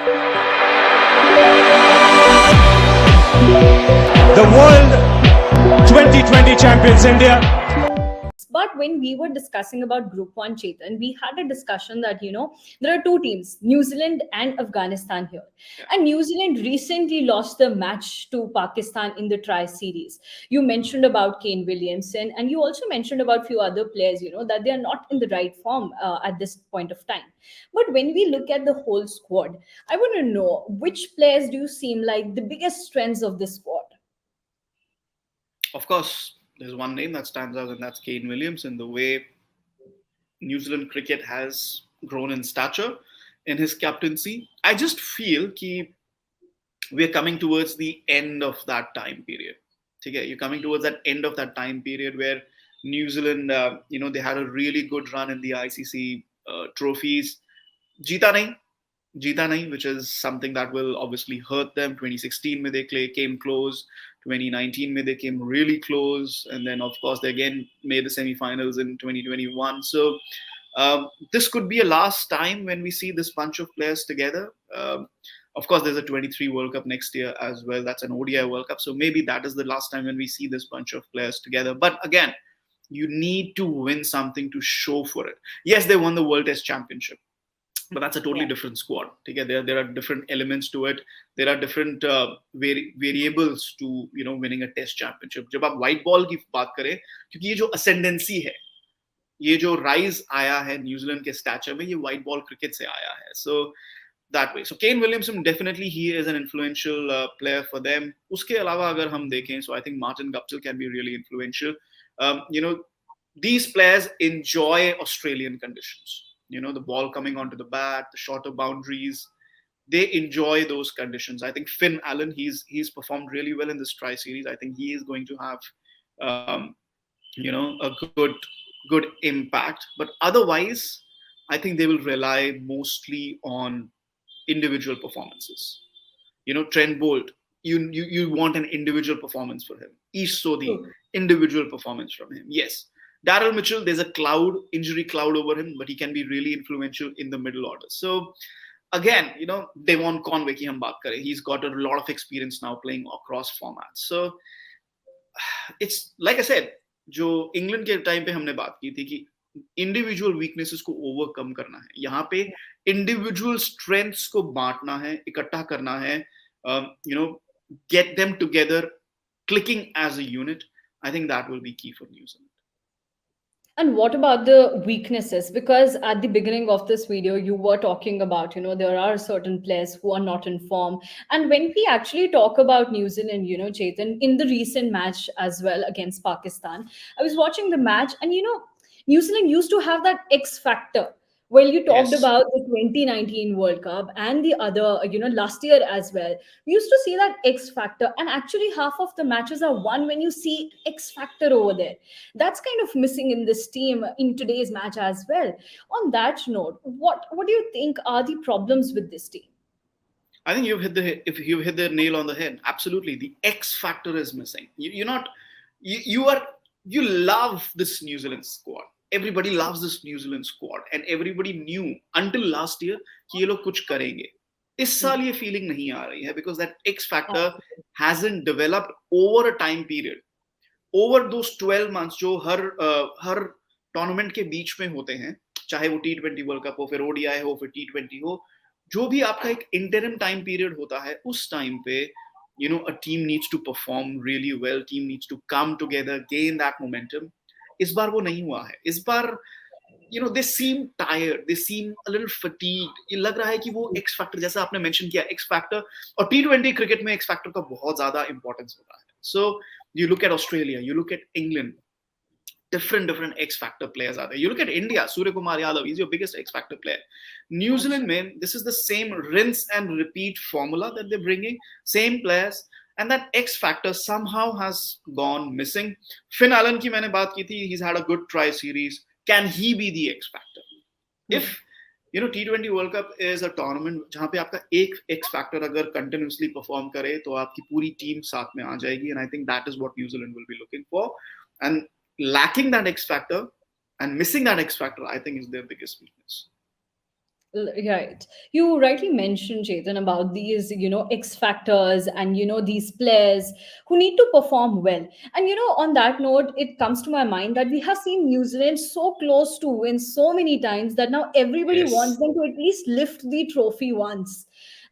The World 2020 Champions India. But when we were discussing about Group 1, Chetan, we had a discussion that, there are two teams, New Zealand and Afghanistan here. And New Zealand recently lost the match to Pakistan in the Tri-Series. You mentioned about Kane Williamson, and you also mentioned about few other players, that they are not in the right form at this point of time. But when we look at the whole squad, I want to know which players do you seem like the biggest strengths of this squad? Of course, there's one name that stands out, and that's Kane Williamson. The way New Zealand cricket has grown in stature in his captaincy, I just feel that we're coming towards the end of that time period. Okay, you're coming towards that end of that time period where New Zealand, they had a really good run in the ICC trophies. Jeeta nahi, which is something that will obviously hurt them. 2016 mein they came close. 2019 mein they came really close, and then of course they again made the semi-finals in 2021. So this could be a last time when we see this bunch of players together. Of course, there's a 23 World Cup next year as well. That's an ODI World Cup. So maybe that is the last time when we see this bunch of players together. But again, you need to win something to show for it. Yes, they won the World Test Championship, but that's a totally different squad. There are different elements to it. There are different variables to winning a Test Championship. जब आप white ball की बात करें, क्योंकि ये जो ascendancy है, ये जो rise आया है न्यूजीलैंड के stature में, ये white ball cricket से आया है. So that way. So Kane Williamson, definitely he is an influential player for them. उसके अलावा अगर हम देखें, so I think Martin Guptill can be really influential. These players enjoy Australian conditions. The ball coming onto the bat, the shorter boundaries, they enjoy those conditions. I think Finn Allen, he's performed really well in this Tri-Series. I think he is going to have, a good impact. But otherwise, I think they will rely mostly on individual performances. Trent Bolt, you want an individual performance for him. Ish Sodhi, individual performance from him. Yes. Daryl Mitchell, there's a injury cloud over him, but he can be really influential in the middle order. So again, Devon Conway ki hum baat kare. He's got a lot of experience now playing across formats. So it's like I said, जो England के time पे हमने बात की थी कि individual weaknesses को overcome करना है, यहाँ पे इंडिविजुअल स्ट्रेंथ्स को बांटना है, इकट्ठा करना है, get them together, clicking as a unit. I think that will be key for New Zealand. And what about the weaknesses? Because at the beginning of this video, you were talking about, there are certain players who are not in form. And when we actually talk about New Zealand, Chetan, in the recent match as well against Pakistan, I was watching the match and, New Zealand used to have that X factor. Well, you talked about the 2019 World Cup and the other, last year as well. We used to see that X factor, and actually half of the matches are won when you see X factor over there. That's kind of missing in this team in today's match as well. On that note, what do you think are the problems with this team? I think you've hit the nail on the head. Absolutely, the X factor is missing. You love this New Zealand squad. Everybody loves this New Zealand squad, and everybody knew until last year कि ये लोग कुछ करेंगे. इस साल ये feeling नहीं आ रही है because that X factor hasn't developed over a time period. Over those 12 months जो हर tournament के बीच में होते हैं, चाहे वो T20 World Cup हो, फिर ODI हो, फिर T20 हो, जो भी आपका एक interim time period होता है, उस time पे a team needs to perform really well. Team needs to come together, gain that momentum. इस बार वो नहीं हुआ है. इस बार they seem tired, they seem a little fatigued. ये लग रहा है कि वो X factor, जैसा आपने mention किया, X factor, और T20 cricket में X factor का बहुत ज़्यादा importance होता है. So you look at Australia, you look at England, different X factor players are there. You look at India, Surya Kumar Yadav, he's your biggest X factor player. New Zealand, man, this is the same rinse and repeat formula that they're bringing, same players. And that X factor somehow has gone missing. Finn Allen ki maine baat ki thi, he's had a good Tri-Series. Can he be the X factor? If T20 World Cup is a tournament जहाँ पे आपका एक X factor अगर continuously perform करे तो आपकी पूरी team साथ में आ जाएगी. And I think that is what New Zealand will be looking for. And lacking that X factor and missing that X factor, I think is their biggest weakness. Right. You rightly mentioned, Chetan, about these, X factors and, these players who need to perform well. And, on that note, it comes to my mind that we have seen New Zealand so close to win so many times that now everybody Yes. wants them to at least lift the trophy once.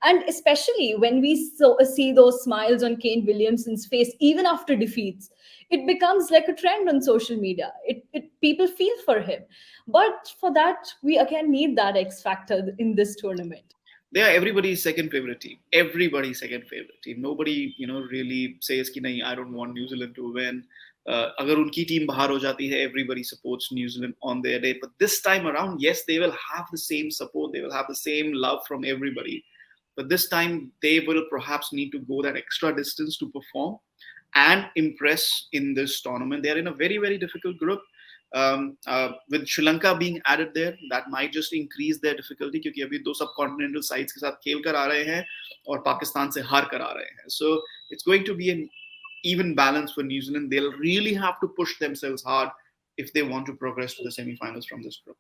And especially when we see those smiles on Kane Williamson's face, even after defeats, it becomes like a trend on social media. People feel for him. But for that, we again need that X factor in this tournament. They are everybody's second favorite team. Everybody's second favorite team. Nobody, really says कि नहीं, I don't want New Zealand to win. अगर उनकी team बाहर हो जाती है, everybody supports New Zealand on their day. But this time around, yes, they will have the same support. They will have the same love from everybody. But this time, they will perhaps need to go that extra distance to perform and impress in this tournament. They are in a very, very difficult group. With Sri Lanka being added there, that might just increase their difficulty क्योंकि अभी दो subcontinental sides के साथ खेल कर आ रहे हैं और पाकिस्तान से हार कर आ रहे हैं. So it's going to be an even balance for New Zealand. They'll really have to push themselves hard if they want to progress to the semi-finals from this group.